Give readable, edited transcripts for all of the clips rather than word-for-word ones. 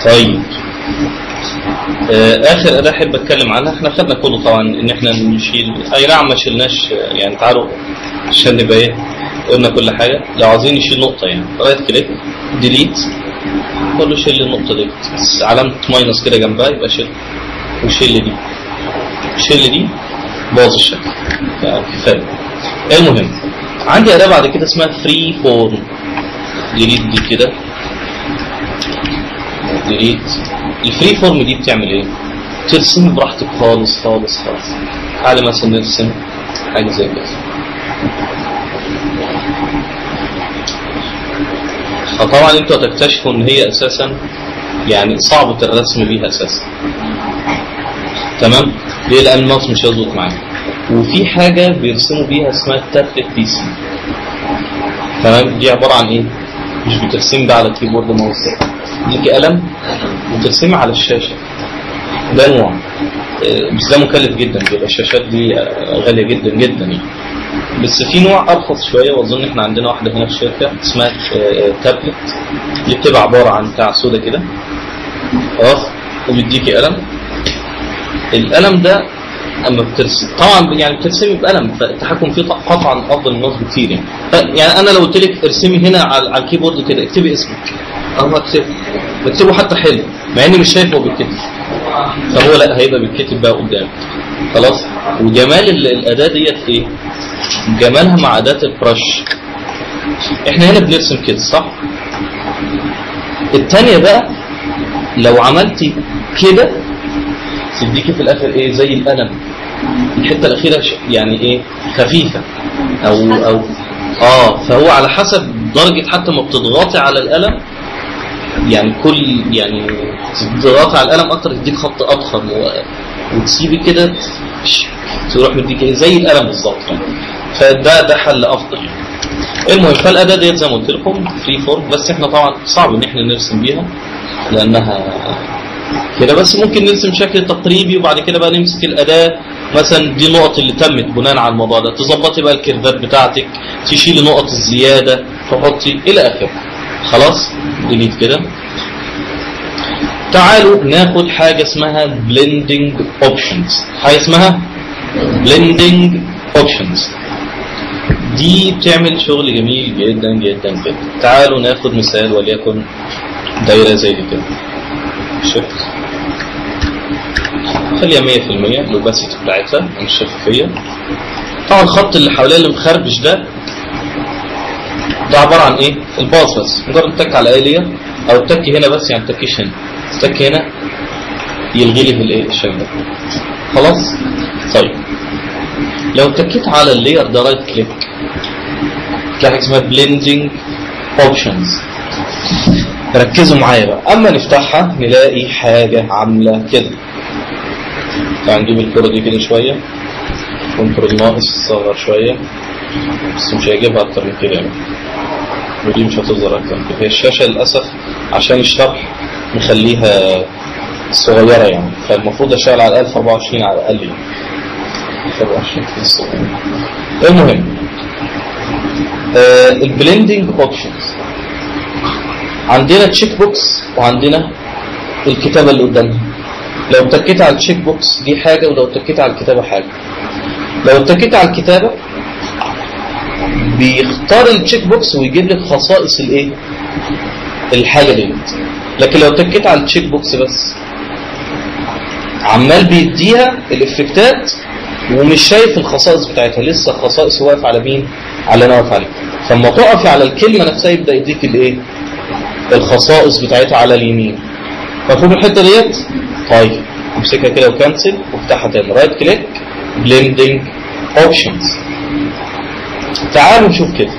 طيب اخر اداه احب اتكلم عنها، احنا خدنا كله طبعا ان احنا نشيل، اي نعم ما شلناش يعني، تعالوا عشان نبقى ايه قلنا كل حاجه. لو عايزين نشيل نقطه يعني رايت كليك ديليت، قول له شيل النقطه دي بس علامه ماينس كده جنبها يبقى شيل، وشيل دي، شيل دي باظ الشكل كفايه. المهم عندي اداه بعد كده اسمها فري فورم، ديليت دي كده ديليت. الفري فورم دي بتعمل ايه؟ ترسم براحتك خالص خالص خالص. تعالى مثلا نرسم حاجه زي كده، فطبعا انتوا هتكتشفوا ان هي اساسا يعني صعبه الرسم بيها اساسا، تمام؟ ليه؟ لان الماوس مش هيظبط معاك. وفي حاجه بيرسموا بيها اسمها تابلت بي سي، تمام؟ دي عباره عن ايه؟ مش بترسم بقى على الكيبورد ماوس، ليك قلم وترسمي على الشاشه. ده نوع، بس ده مكلف جدا، بيبقى الشاشات دي غاليه جدا جدا يعني. بس في نوع ارخص شويه، واظن احنا عندنا واحده هنا في الشركه اسمها تابلت، اللي بتبقى عباره عن بتاع سودا كده خلاص، وبيديكي قلم. القلم ده اما بترسم طبعا يعني بترسمي بقلم، فالتحكم فيه قطعا افضل من النصب كتير يعني. يعني انا لو قلت لك ارسمي هنا على الكيبورد كده، اكتبي اسمك، انا بكتبه حتى حلو مع اني مش شايفه بيتكتب، فهو لا هيبقى بيتكتب بقى قدامك خلاص. وجمال الاداه ديت ايه؟ جمالها مع اداه البرش. احنا هنا بنرسم كده صح؟ الثانيه بقى لو عملتي كده تديكي في الاخر ايه؟ زي القلم، الحته الاخيره يعني ايه؟ خفيفه او فهو على حسب درجه حتى ما بتضغطي على القلم، يعني كل يعني تضغطي على القلم اكتر تديك خط اضخم، وتسيبي كده تروح مديك زي القلم بالظبط يعني. فده حل افضل يعني. المهم فالاداه ديت زي ما قلت لكم فري فورم، بس احنا طبعا صعب ان احنا نرسم بيها لانها كده، بس ممكن نرسم شكل تقريبي وبعد كده بقى نمسك الاداه مثلا دي النقط اللي تمت بناء على الموضوع ده، تظبطي بقى الكيرفات بتاعتك، تشيلي نقط الزياده، تحطي الى اخره. خلاص ديليت كده. تعالوا ناخد حاجه اسمها بلندنج اوبشنز، حاجه اسمها بلندنج اوبشنز، دي بتعمل شغل جميل جدا جدا جدا. تعالوا ناخد مثال وليكن دايره زي دي كده، شفت خليها 100% الاوباسيتي بتاعتها مش شفافيه. طبعا الخط اللي حواليها اللي مخربش ده عباره عن ايه؟ الباص بس، مجرد تك على اي لير او تك هنا بس، يعني تكيش هنا تك هنا يلغي لي في الايه الشكل ده خلاص. طيب لو تكيت على اللير ده رايت كليك في حاجه اسمها بلندنج اوبشنز، ركزوا معايا بقى. اما نفتحها نلاقي حاجه عامله كده، هنجيب الكره دي كده شويه، كنترول ناقص صغر شويه، بس مش هيجيبها اكتر من كده يعني، ودي مش هتظهر اكتر من كده. هي الشاشه للاسف عشان الشرح نخليها صغيره يعني، فالمفروض اشتغل على الاقل في 24 على الاقل يعني 24 في الصغير. المهم البلندنج اوبشنز عندنا تشيك بوكس وعندنا الكتابه اللي قدامها. لو اتكيت على التشيك بوكس دي حاجه، ولو اتكيت على الكتابه حاجه. لو اتكيت على الكتابه بيختار التشيك بوكس ويجيب لك خصائص الايه؟ الحاجه دي. لكن لو اتكيت على التشيك بوكس بس عمال بيديها الافكتات ومش شايف الخصائص بتاعتها، لسه الخصائص واقف على مين؟ على اللي انا واقف عليه. فلما تقفي على الكلمه نفسها يبدا يديك الايه؟ الخصائص بتاعتها على اليمين. مفهوم الحته ديت؟ طيب امسكها كده وكنسل وافتحها تاني، رايت كليك بلندنج اوبشنز. تعالوا نشوف كده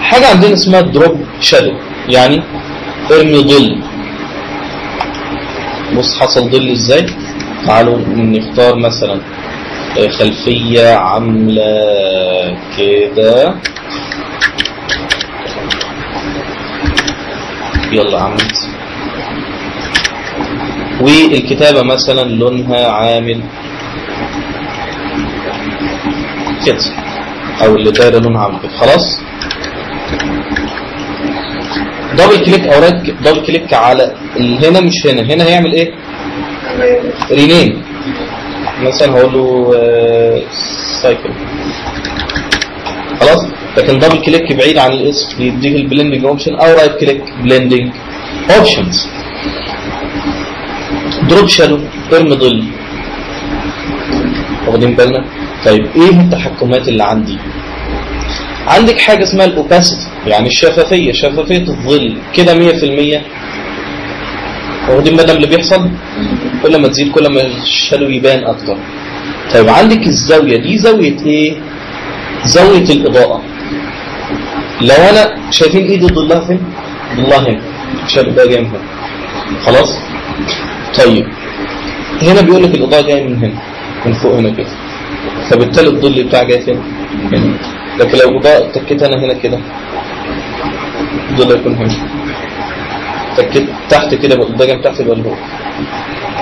حاجه عندنا اسمها دروب شادو، يعني ارمي ظل. بص حصل ظل ازاي؟ تعالوا نختار مثلا خلفيه عامله كده، يلا عملت، والكتابة مثلا لونها عامل كده، او اللي دايره لونها عامل كده. خلاص دبل كليك او رايت دبل كليك على هنا، مش هنا، هنا هيعمل ايه؟ رينيم. مثلا هقول له سايكل خلاص. لكن دبل كليك بعيد عن الاسم يديك البلندنج اوبشن، او رايت كليك بلندنج اوبشنز. دروب شادو ارمي ظل، واخدين بالنا؟ طيب ايه التحكمات اللي عندي؟ عندك حاجه اسمها الاوباسيتي، يعني الشفافيه، شفافيه الظل كده 100%. واخدين بالنا اللي بيحصل؟ كل ما تزيد كل ما الشادو يبان اكتر. طيب عندك الزاويه دي، زاويه ايه؟ زاويه الاضاءه. لو انا شايفين ايدي ضلها فين؟ ضلها هنا، الشادو ده جاي من هنا خلاص. طيب هنا بيقول لك الاضاءه جايه من هنا، من فوق هنا كده، فبالتالي الظل بتاعي جاي فين؟ هنا. لكن لو الاضاءه تكيت انا هنا كده، الظل يكون هنا. تكيت تحت كده يبقى الاضاءه جايه تحت، يبقى لفوق،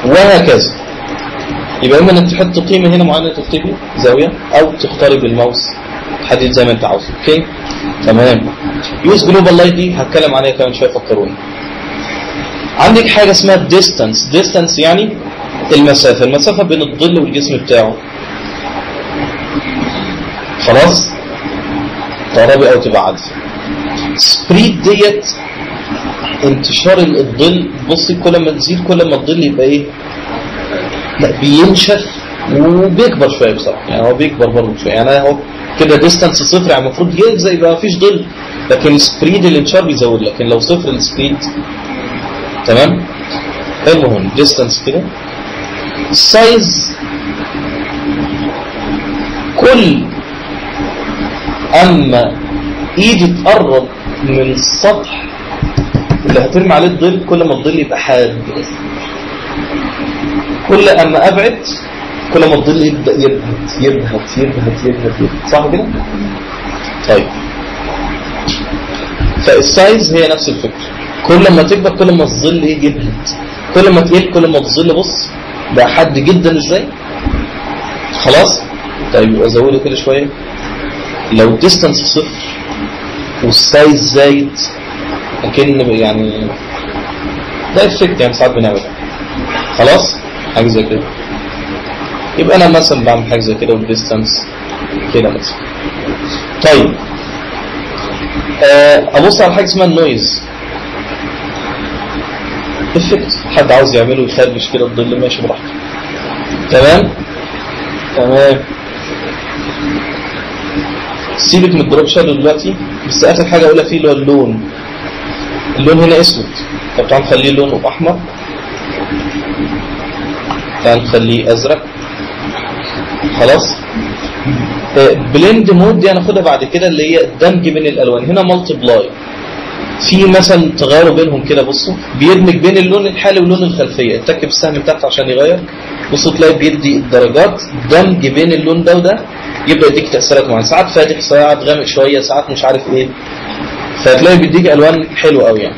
وهكذا. يبقى اما انك تحط قيمه هنا معينه تكتبي زاويه، او تختاري بالماوس تحدد زي ما انت عاوز. اوكي تمام. يوز جلوبال لايت دي هتكلم عليها كمان شويه، فكروني. عندك حاجه اسمها ديستانس. ديستانس يعني المسافه، المسافه بين الظل والجسم بتاعه. خلاص تقربي او تبعدي. سبريد ديت انتشار الظل. بصي كل ما تزيد كل ما الظل يبقى ايه؟ لا بينشف وبيكبر شويه بصراحه، يعني هو بيكبر برضه شويه. يعني اهو كده ديستانس صفر، يعني المفروض يلزق يبقى مفيش ظل، لكن سبريد الانتشار بيزود. لكن لو صفر السبريد تمام. المهم ديستانس كده. السايز كل اما ايدي تقرب من السطح اللي هترمي عليه الظل كل ما الظل يبقى حاد. كل اما ابعد كل ما الظل يبدا يبهت يبهت يبهت يبهت، صح كده؟ طيب فالسايز هي نفس الفكره، كل ما تكبر كل ما الظل يبهت، كل ما تقل كل ما الظل بص بقى حاد جدا ازاي. خلاص. طيب يبقى زوده كده شويه. لو ديستانس صفر والسايز زايد اكن يعني ده افكت، يعني ساعات بنعملها. خلاص حاجه زي كده. يبقى انا مثلا بعمل حاجه زي كده والديستانس كده مثلا. طيب ابص على حاجه اسمها النويز افكت، حد عاوز يعمله يخربش كده الظل ماشي براحته. تمام تمام. سيبك من الدروب شادو دلوقتي، بس اخر حاجه اقولها فيه اللي هو اللون. اللون هنا اسود، طب تعال نخليه لونه احمر، تعال نخليه ازرق. خلاص. بلند مود دي هناخدها بعد كده، اللي هي الدمج بين الالوان. هنا مالتي بلاي، في مثلا تغيروا بينهم كده. بصوا بيدمج بين اللون الحالي ولون الخلفيه، اتك بالسهم تحت عشان يغير. بصوا تلاقي بيدي درجات دمج بين اللون ده وده، يبدا يديك تاثيرات معينه، ساعات فاتح ساعات غامق شويه ساعات مش عارف ايه، فهتلاقي بيديك الوان حلوه قوي يعني.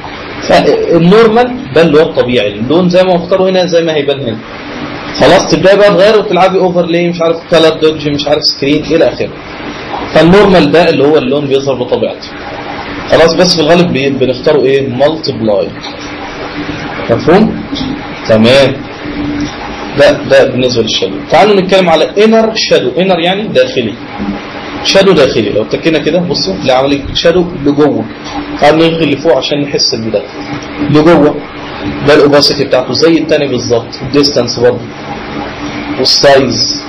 فالنورمال ده اللي هو الطبيعي، اللون زي ما اختاره هنا زي ما هيبان هنا. خلاص تبداي بقى تغير وتلعبي اوفرلاي مش عارف كلر دوج مش عارف سكرين الى اخره. فالنورمال ده اللي هو اللون بيظهر بطبيعته. خلاص. بس في الغالب بنختاره ايه؟ مالتيبلاي. مفهوم؟ تمام. ده بالنسبه للشادو. تعالوا نتكلم على انر شادو. انر يعني داخلي، شادو داخلي. لو اتكينا كده بصوا اللي عمل شادو لجوه. تعالوا نلغي اللي فوق عشان نحس بده. لجوه ده الاوباسيتي بتاعته زي الثاني بالظبط، الديستانس برضه والسايز.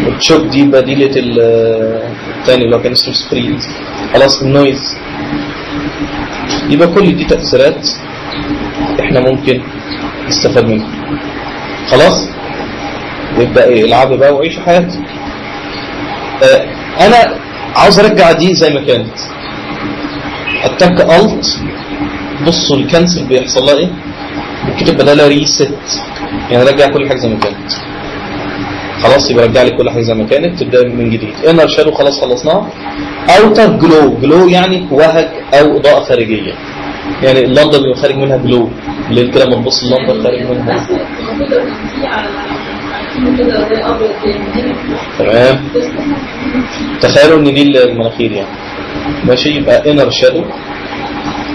التشوك دي بديله الثاني اللي كان اسمه سبريد. خلاص. النويز. يبقى كل دي تاثيرات احنا ممكن نستفاد منها. خلاص. يبدا ايه؟ العب بقى وعيش حياتي. انا عاوز ارجع دي زي ما كانت، اتك الت. بصوا الكنسل بيحصل لها ايه؟ بكتب بدالها ريست، يعني رجع كل حاجه زي ما كانت. خلاص. يبقى رجع لي كل حاجه زي ما كانت، تبدا من جديد. انر شادو خلاص خلصناها. اوتر جلو. جلو يعني وهج او اضاءه خارجيه، يعني اللمبه اللي خارج منها جلو، اللي كده لما تبص اللمبه خارج منها. تمام. تخيلوا ان دي المناخير يعني. ماشي. يبقى انر شادو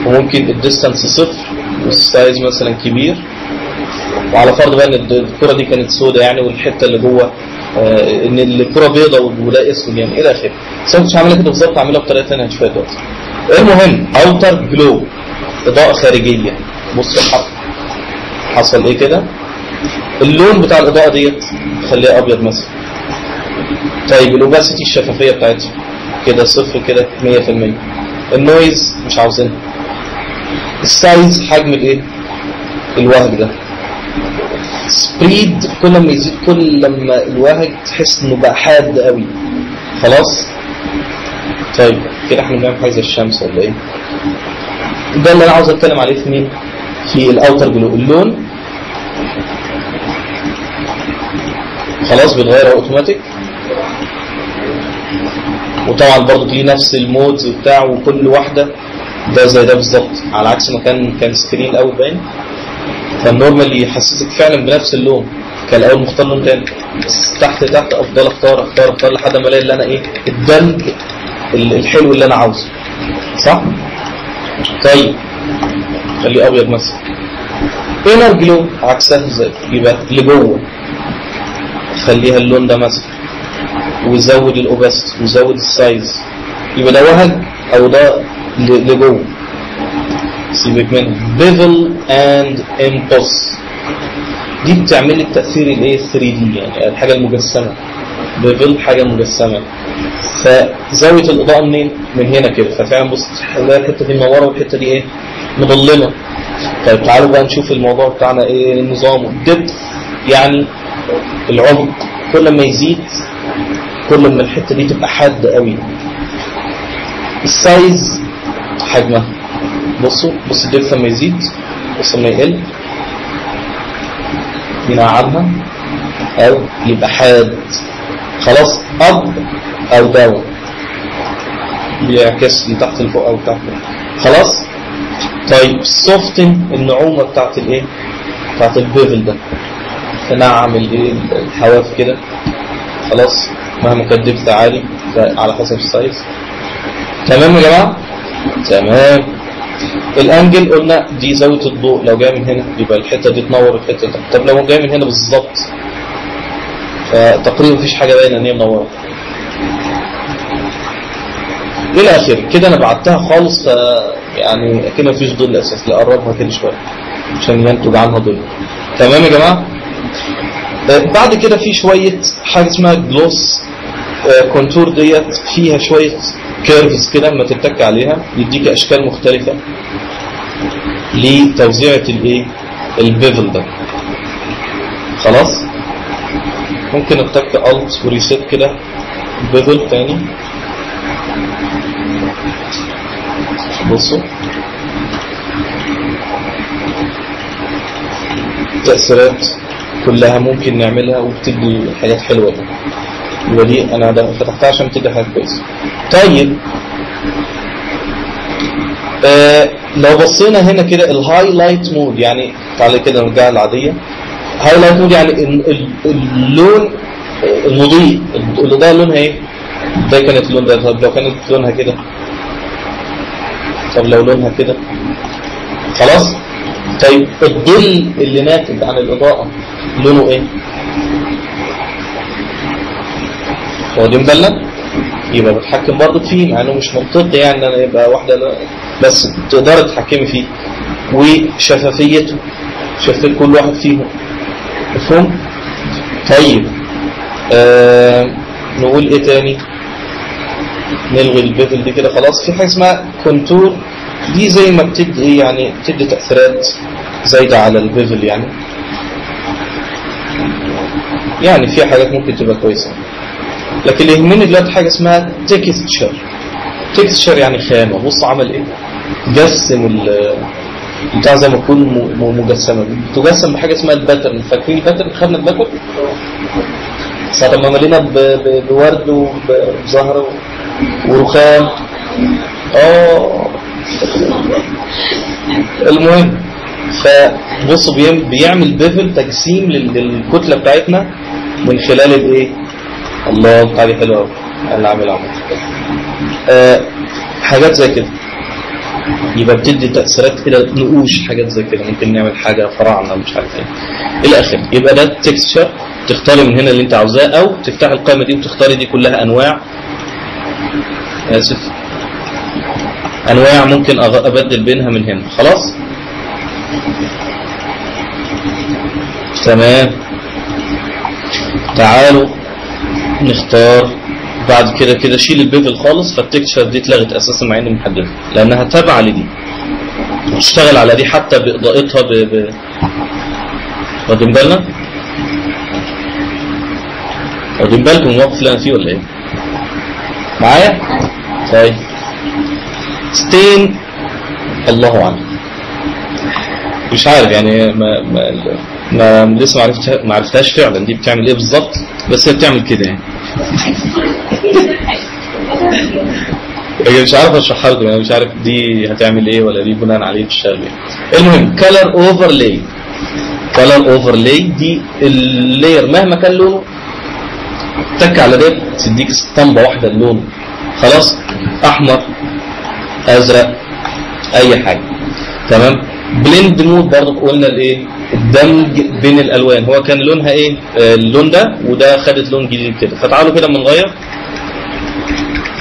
وممكن الديستانس صفر والسايز مثلا كبير، وعلى فرض بقى ان الكره دي كانت سوداء يعني والحته اللي جوه ان الكره بيضاء وده اسود يعني الى اخره. بس انا مش هعملها كده بالظبط، هعملها بطريقه ثانيه هنشوفها دلوقتي. المهم اوتر جلو، اضاءه خارجيه. بص حصل ايه كده؟ اللون بتاع الاضاءه ديت خليها ابيض مثلا. طيب الاوباسيتي الشفافيه بتاعتها كده صفر كده 100%. النويز مش عاوزينها. السايز حجم الايه؟ الوهج ده. سبريد كل ما يزيد كل لما الوهج تحس انه بقى حاد قوي. خلاص؟ طيب كده احنا بنعمل حاجه زي الشمس ولا ايه؟ ده اللي انا عاوز اتكلم عليه في مين؟ في الاوتر جلو. اللون خلاص بنغيره اوتوماتيك، وطبعا برضه ليه نفس المودز وبتاع، وكل واحده ده زي ده بالظبط، على عكس ما كان سكرين الاول باين. فالنورمال يحسسك فعلا بنفس اللون. كان الاول مختار لون تاني، تحت افضل اختار لحد ما الاقي اللي انا ايه الدمج الحلو اللي انا عاوزه. صح؟ طيب خليه ابيض مثلا. انر جلو عكسها ازاي؟ يبقى لجوه خليها اللون ده مثلا، وزود الاوباسيتي وزود السايز، يبقى ده وهج او ده لجوه. سيبك منها. بيفل اند امبوس دي بتعمل لي التاثير الايه 3 دي يعني الحاجه المجسمه. بيفل حاجه مجسمه، فزاويه الاضاءه منين؟ من هنا كده. ففعلا بص هنلاقي الحته دي منوره والحته دي ايه مظلمه. طيب تعالوا بقى نشوف الموضوع بتاعنا ايه نظامه. ديبث يعني العمق، كل ما يزيد كل ما الحته دي تبقى حاده قوي. السايز حجمها، بصوا الديبث لما يزيد بص لما يقل ينعمها او يبقى حاد. خلاص اب او داون بيعكس لتحت لفوق او تحت. خلاص. طيب سوفتن النعومه بتاعت الايه بتاعت البيفل ده، تنعم الايه الحواف كده. خلاص مهما كان الدبث عالي على حسب السايز. تمام يا جماعه؟ تمام. الانجل قلنا دي زاويه الضوء، لو جاي من هنا يبقى الحته دي تنور الحته دي. طب لو جاي من هنا بالظبط فتقريبا مفيش حاجه باينه ان هي منوره الى اخره. كده انا بعدتها خالص، يعني اكيد مفيش ظل اساسي. اقربها كده شويه عشان ينتج عنها ظل. تمام يا جماعه؟ بعد كده في شويه حاجه اسمها جلوس كونتور، ديت فيها شويه كيرفز كده لما تتك عليها يديك اشكال مختلفه لتوزيعه الايه البيفل ده. خلاص ممكن اتك الت وريسيت كده بيفل تاني. بصوا التأثيرات كلها ممكن نعملها وبتدي حاجات حلوة دي. ودي انا فتحتها عشان تدي حاجات كويسة. طيب لو بصينا هنا كده الهايلايت مود، يعني تعالى كده نرجع العادية. هايلايت مود يعني اللون المضيء، الإضاءة لونها ايه؟ ده كانت اللون ده. طب لو كانت لونها كده، طب لو لونها كده. خلاص. طيب الظل اللي ناتج عن الإضاءة لونه ايه؟ هو دي مبلغ، يبقى بتحكم برضه فيه، مع انه مش منطقي يعني ان يبقى واحده لا، بس تقدر تتحكمي فيه. وشفافيته، شفافيه كل واحد فيهم. مفهوم؟ طيب نقول ايه تاني؟ نلغي البيفل دي كده خلاص. في حاجه اسمها كونتور، دي زي ما بتدي ايه يعني بتدي تاثيرات زايده على البيفل يعني في حاجات ممكن تبقى كويسه. لكن اللي يهمني دلوقتي حاجه اسمها تكستشر. تكستشر يعني خامه. بص عمل ايه؟ جسم بتاع زي ما تكون مجسمه، بتجسم بحاجه اسمها الباترن. فاكرين الباترن؟ خدنا الباترن ساعه ما ملينا بورد وبزهره ورخام. المهم فبصوا بيعمل بيفل تجسيم للكتله بتاعتنا من خلال الايه؟ الله بتاع دي حلوه قوي اللي عامل حاجات زي كده. يبقى بتدي تاثيرات كده، نقوش، حاجات زي كده، ممكن نعمل حاجه فراعنه مش عارف ايه الى اخره. يبقى ده التكستشر، تختاري من هنا اللي انت عاوزاه، او تفتحي القائمه دي وتختاري دي كلها انواع، اسف، انواع ممكن ابدل بينها من هنا. خلاص تمام. تعالوا نختار بعد كده شيل البيفل خالص، فالتكتشر دي اتلغت اساسا مع اني محددها لانها تابعه لدي، وتشتغل على دي حتى باضاءتها واخدين بالنا؟ واخدين بالكم الموقف اللي انا فيه ولا ايه؟ معايا؟ طيب ستين الله اعلم، مش عارف يعني ما لسه ما عرفتهاش فعلا دي بتعمل ايه بالظبط، بس هي بتعمل كده يعني. مش عارف اشرحها لكم، انا مش عارف دي هتعمل ايه ولا دي بناء عليه بتشتغل ايه. المهم كلر اوفرلاي، كلر اوفرلاي دي اللاير مهما كان لونه تك على ده تديك اسطمبه واحده لونه، خلاص، احمر ازرق اي حاجه، تمام. بلند مود برضه قلنا الايه، الدمج بين الالوان، هو كان لونها ايه اللون ده، وده خدت لون جديد كده، فتعالوا كده اما نغير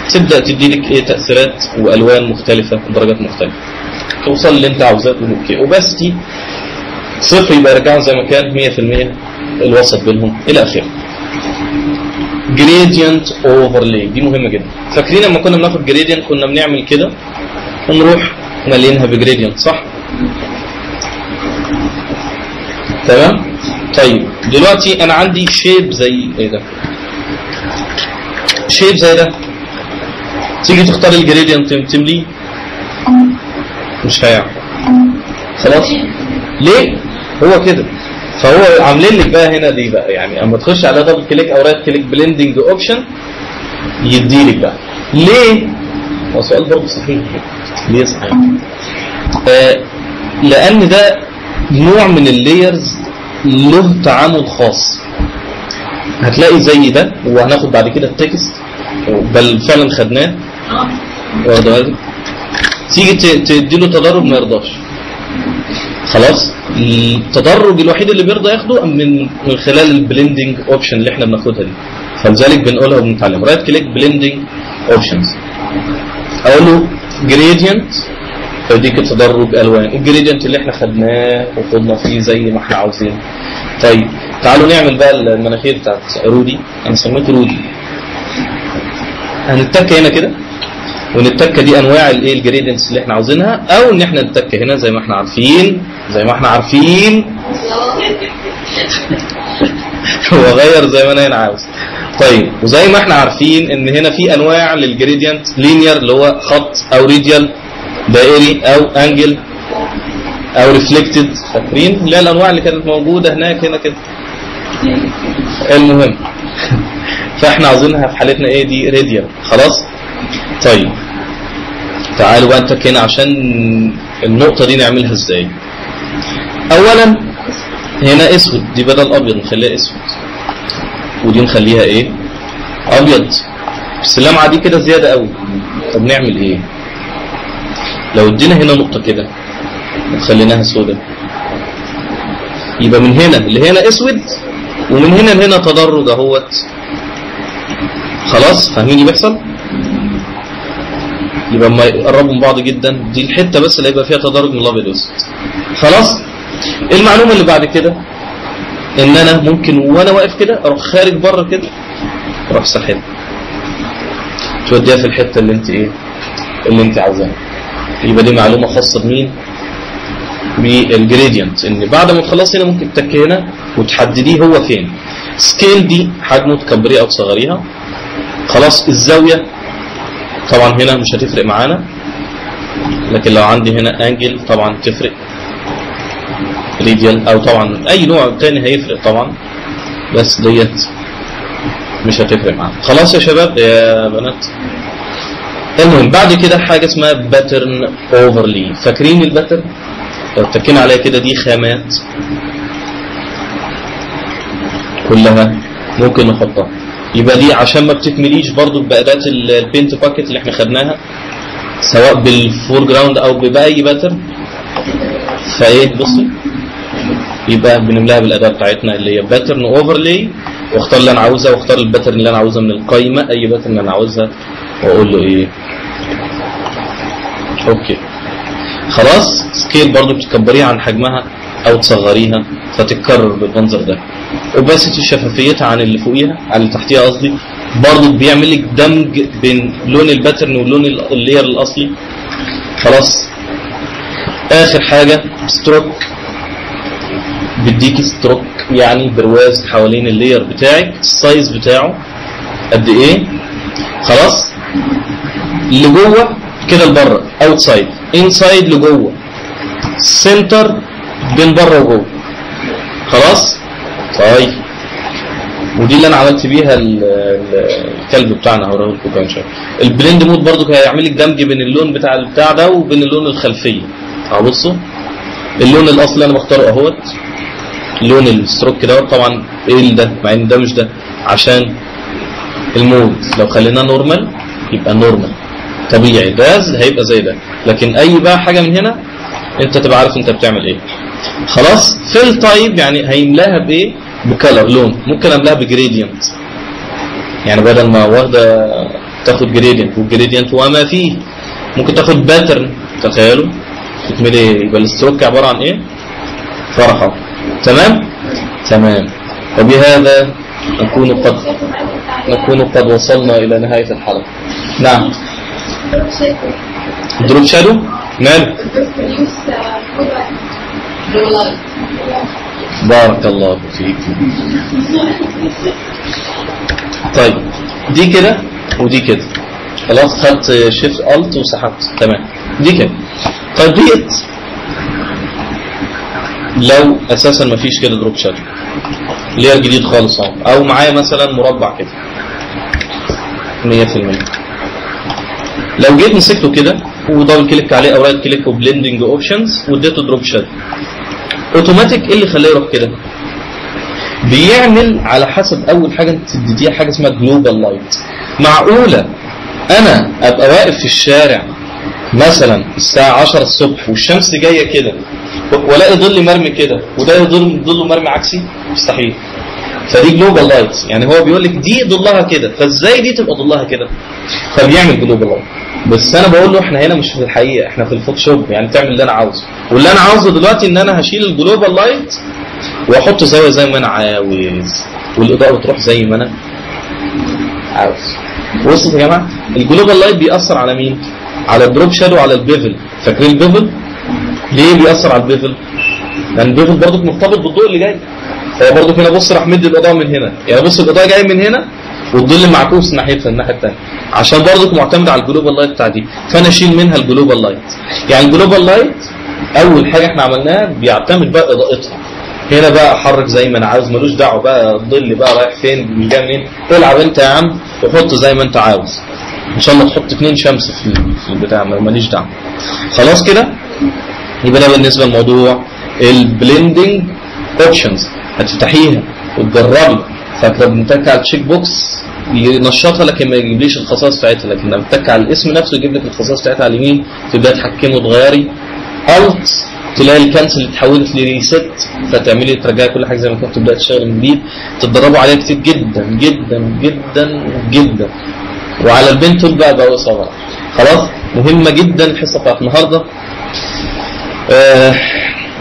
تبدا تدي لك ايه تاثيرات والوان مختلفه ودرجات مختلفه، توصل اللي انت عاوزاه تقول اوكي. وباستي صفر يبقى يرجعوا زي ما كان 100% الوسط بينهم الى اخره. جريدينت اوفرلاي دي مهمه جدا. فاكرين لما كنا بناخد جريدينت كنا بنعمل كده ونروح مالينها بجريدينت، صح؟ تمام. طيب دلوقتي انا عندي شيب زي ايه ده، شيب زي ده، تيجي تختار الجريدينت تمليه مش هيعمل، خلاص ليه؟ هو كده. فهو عاملين لك بقى هنا دي بقى، يعني اما تخش على دبل كليك او رايت كليك بلندنج اوبشن يدي لك بقى. ليه؟ هو سؤال برضه صحيح، ليه صحيح؟ لان ده نوع من اللايرز له تعامل خاص. هتلاقي زي ده، وهناخد بعد كده التكست، بل فعلا خدناه، تيجي تديله تدرج ما يرضاش، خلاص. التدرج الوحيد اللي بيرضى ياخده من خلال البلندنج اوبشن اللي احنا بناخدها دي، فلذلك بنقولها وبنتعلم رايت كليك بلندنج اوبشنز، اقول له جريدينت فيديك تدرج الوان، الجريدينت اللي احنا خدناه وخدنا فيه زي ما احنا عاوزين. طيب تعالوا نعمل بقى المناخير بتاعت رودي، انا سميته رودي. هنتك هنا كده، ونتك دي انواع الايه الجريدينتس اللي احنا عاوزينها، او ان احنا نتك هنا زي ما احنا عارفين واغير زي ما انا هنا عاوز. طيب وزي ما احنا عارفين ان هنا في انواع للجريدينت، لينير اللي هو خط، او ريديال دائري، او انجل، او ريفلكتد، فاكرين اللي هي الانواع اللي كانت موجوده هناك هنا كده. المهم فاحنا عاوزينها في حالتنا ايه دي راديال، خلاص. طيب تعالوا بقى نتك هنا عشان النقطه دي نعملها ازاي. اولا هنا اسود، دي بدل ابيض نخليها اسود، ودي نخليها ايه ابيض، بس اللمعه دي كده زياده قوي. طب نعمل ايه؟ لو ادينا هنا نقطه كده وخليناها سوداء، يبقى من هنا اللي هنا اسود، ومن هنا لهنا تدرج اهوت، خلاص. فاهمين اللي بيحصل؟ يبقى ما يقربوا من بعض جدا، دي الحته بس اللي هيبقى فيها تدرج من الابيض والاسود، خلاص. المعلومه اللي بعد كده ان انا ممكن وانا واقف كده اروح خارج بره كده، اروح ساحبها توديها في الحته اللي انت ايه اللي انت عاوزاها. يبقى دي معلومه خاصه بمين؟ بالجريدينت، ان بعد ما تخلص هنا ممكن تتكي هنا وتحدديه هو فين. سكيل دي حجمه تكبريه او تصغريها، خلاص. الزاويه طبعا هنا مش هتفرق معانا، لكن لو عندي هنا انجل طبعا تفرق، ريديال او طبعا اي نوع تاني هيفرق طبعا، بس ديت مش هتفرق معانا. خلاص يا شباب يا بنات. المهم بعد كده حاجه اسمها باترن اوفرلي. فاكرين الباترن؟ لو اتكينا عليها كده دي خامات كلها ممكن نحطها، يبقى دي عشان ما بتتمليش برضو بأداة البينت باكيت اللي احنا خدناها، سواء بالفور جراوند او باي باترن. فايه بصي يبقى بنملاها بالاداه بتاعتنا اللي هي باترن اوفرلاي، واختار اللي انا عاوزها، واختار الباترن اللي انا عاوزها من القايمه، اي باترن اللي انا عاوزها، واقول له ايه اوكي. خلاص سكيل برضو بتكبريها عن حجمها او تصغريها فتتكرر بالمنظر ده. اوباسيتي شفافيتها عن اللي فوقيها عن اللي تحتيها قصدي، برضو بيعمل لك دمج بين لون الباترن ولون اللير الاصلي. خلاص اخر حاجه ستروك، بيديكي ستروك يعني برواز حوالين اللير بتاعك، السايز بتاعه قد ايه. خلاص اللي جوه كده لبره اوتسايد، انسايد لجوه، سنتر بين بره وجوه. خلاص طيب ودي اللي انا عملت بيها الكلب بتاعنا هوريه لكم كمان شويه. البلند مود برضو هيعمل لك دمج بين اللون بتاع البتاع ده وبين اللون الخلفيه. بصوا اللون الاصلي انا بختاره اهوت، لون الستروك ده طبعا ايه ده مع ان ده مش ده عشان المود. لو خليناه نورمال يبقى نورمال طبيعي، ده هيبقى زي ده، لكن اي بقى حاجه من هنا انت تبقى عارف انت بتعمل ايه. خلاص فيل تايب يعني هيملاها بايه؟ بكلر لون. ممكن املاها بجريدينت، يعني بدل ما واخده تاخد جريدينت والجريدينت وما فيه ممكن تاخد باترن. تخيلوا تكملي يبقى الستروك عباره عن ايه؟ فرحه. تمام تمام. وبهذا نكون قد وصلنا الى نهايه الحلقه. نعم دروب شادو ماله؟ بارك الله فيك. طيب دي كده ودي كده خلاص، خدت شيفت الت وسحبت. تمام دي كده. طيب ديت لو اساسا ما فيش كده دروب شادو اللي هي جديد خالص اهو، او معايا مثلا مربع كده 100%، لو جيت مسكته كده ودبل كليك عليه او رايت كليك وبلندنج اوبشنز واديته دروب شادو اوتوماتيك، ايه اللي خلاه يروح كده؟ بيعمل على حسب اول حاجه انت تديها حاجه اسمها جلوبال لايت. معقوله انا ابقى واقف في الشارع مثلا الساعه 10 الصبح والشمس جايه كده والاقي ظل مرمي كده وده ظله مرمي عكسي؟ مستحيل. فدي جلوبال لايت، يعني هو بيقول لك دي ظلها كده، فازاي دي تبقى ظلها كده؟ فبيعمل جلوبال لايت. بس انا بقول له احنا هنا مش في الحقيقه، احنا في الفوتوشوب، يعني تعمل اللي انا عاوزه. واللي انا عاوزه دلوقتي ان انا هشيل الجلوبال لايت واحط زاويه زي ما انا عاوز، والاضاءه بتروح زي ما انا عاوز. وصلت يا جماعه؟ الجلوبال لايت بيأثر على مين؟ على الدروب شادو وعلى البيفل. فاكرين البيفل؟ ليه بيأثر على البيفل؟ لان البيفل برضه مرتبط بالضوء اللي جاي. هو برضه هنا بص راح مدي الاضاءه من هنا، يعني بص الاضاءه جايه من هنا والظل معكوس ناحيتها الناحيه الثانيه، عشان برضه معتمد على الجلوبال لايت بتاع دي، فانا اشيل منها الجلوبال لايت. يعني الجلوبال لايت اول حاجه احنا عملناها بيعتمد بقى اضاءتها. هنا بقى احرك زي ما انا عاوز، ملوش دعوه بقى الظل بقى رايح فين من جاي منين، العب انت يا عم وحط زي ما انت عاوز. ان شاء الله تحط 2 شمس في البتاع ماليش دعوه. خلاص كده يبقى ده بالنسبه لموضوع البلندنج اوبشنز. هتفتحيها وتجربي، فانت بتتك على التشيك بوكس ينشطها لكن ما يجيبليش الخصائص بتاعتها، لكن لما بتتك على الاسم نفسه يجيب لك الخصائص بتاعتها على اليمين، تبداي تحكمي وتغيري. الت تلاقي الكنسل اللي اتحولت لريست فتعملي ترجعي كل حاجه زي ما كانت، تبدا تشتغل من جديد. تتدربوا عليها كتير جدا جدا جدا جدا. وعلى البين تول بقى صغير. خلاص مهمه جدا الحصه بتاعت النهارده.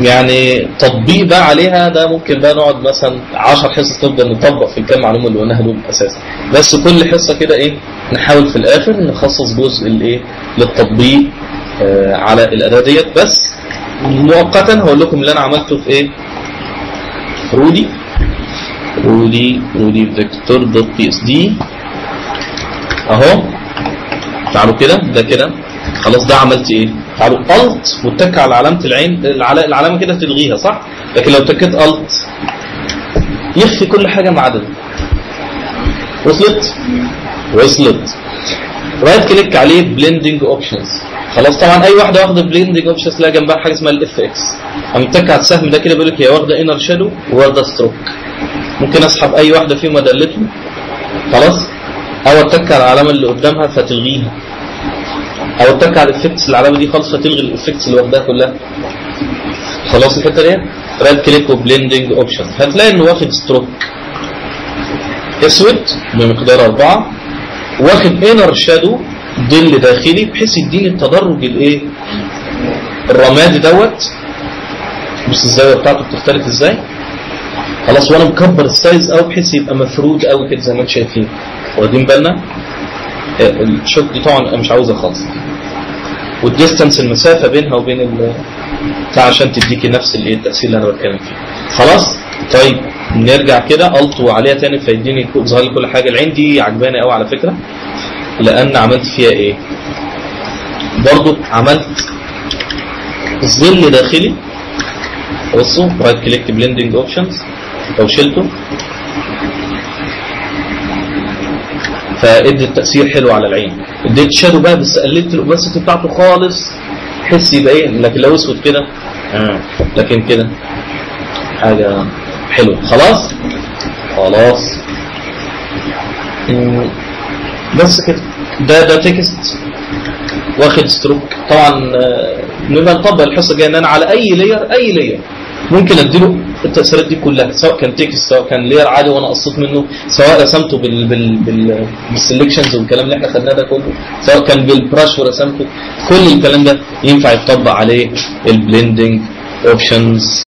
يعني تطبيق بقى عليها ده ممكن بقى نقعد مثلا 10 حصص نفضل نطبق في الكام معلومه اللي قلناها دول اساسا. بس كل حصه كده ايه نحاول في الاخر نخصص جزء الايه للتطبيق على الاداه ديت. بس مؤقتا هقول لكم اللي انا عملته في ايه، رودي فيكتور دوت بي اس دي اهو. تعالوا كده ده كده خلاص، ده عملت ايه؟ تعالوا الت واتك على علامه العين، العلامه كده تلغيها صح؟ لكن لو تكيت الت يخفي كل حاجه ما عدا. وصلت. رايت كليك عليه بلندنج اوبشنز. خلاص طبعا اي واحده واخده بلندنج اوبشنز تلاقي جنبها حاجه اسمها الاف اكس. امتك على السهم ده كده بيقول لك هي واخده انر شادو وواخده ستروك. ممكن اسحب اي واحده فيهم ادلته خلاص، او اتك على العلامه اللي قدامها فتلغيها. او اتك على الافكتس العلامه دي خالص فتلغي الافكتس اللي واخداها كلها. خلاص الحته دي رايت كليك وبلندنج اوبشن، هتلاقي انه واخد ستروك اسود بمقدار 4 واخد انر شادو ظل داخلي بحيث يديني التدرج الايه الرمادي دوت. بص الزاويه بتاعته بتختلف ازاي. خلاص وانا مكبر السايز قوي بحيث يبقى مفرود قوي كده زي ما انتم شايفين. واخدين بالنا الشوت دي طبعا انا مش عاوزها خالص. والديستانس المسافه بينها وبين بتاع عشان تديكي نفس الايه التاثير اللي انا بتكلم فيه. خلاص طيب نرجع كده الطو عليها تاني فيديني ظهر لي كل حاجه. العين دي عجباني قوي على فكره لان عملت فيها ايه برضو عملت ظل داخلي. بصوا رايت كليك بلندنج اوبشنز لو شلته فادت تاثير حلو على العين. اديت شادو بقى بس قللت الاوباسيتي بتاعته خالص بحيث يبقى ايه لكن لو اسود كده لكن كده حاجه حلوه. خلاص بس كده ده تكست واخد ستروك. طبعا نبقى نطبق الحصه الجايه ان انا على اي لير ممكن اديله التاثيرات دي كلها سواء كان تكست سواء كان لير عادي وانا قصيت منه سواء رسمته بالسلكشنز والكلام اللي احنا خدناه ده كله سواء كان بالبراش ورسمته كل الكلام ده ينفع يتطبق عليه البلندنج اوبشنز.